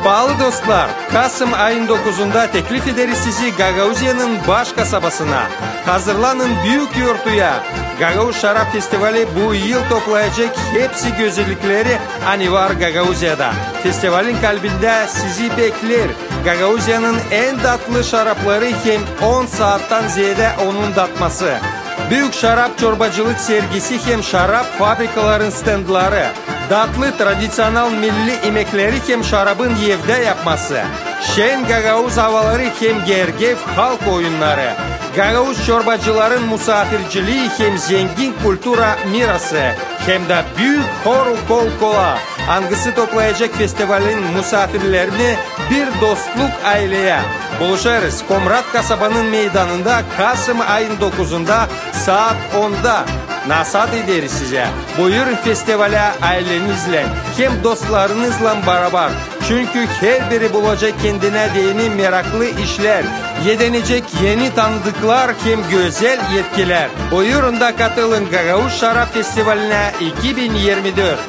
Bağlı dostlar, Kasım ayın 9'unda teklif ederiz sizi Gagauzya'nın baş kasabasına. Hazırlanın büyük yortuya. Gagauz Şarap Festivali bu yıl toplayacak hepsi güzellikleri var Gagauzya'da. Festivalin kalbinde sizi bekler. Gagauzya'nın en tatlı şarapları hem 10 saatten ziyade onun tatması. Büyük şarap çorbacılık sergisi hem şarap fabrikaların standları. Tatlı tradisyonel milli yemekleri hem şarabın evde yapması. Şen Gagauz havaları hem gergef halk oyunları. Gagauz çorbacıların misafirciliği hem zengin kültüra mirası. Hem de büyük hor kol-kola. Hangisi toplayacak festivalin misafirlerini bir dostluk aileye. Buluşarız Komrat kasabanın meydanında Kasım ayın 9'unda saat 10'da. Nasat ederiz size. Buyurun festivale ailenizle hem dostlarınızla beraber. Çünkü her biri bulacak kendine değini meraklı işler. Yedenecek yeni tanıdıklar hem güzel yetkiler. Buyurun da katılın Gagauz Şarap Festivali'ne 2024.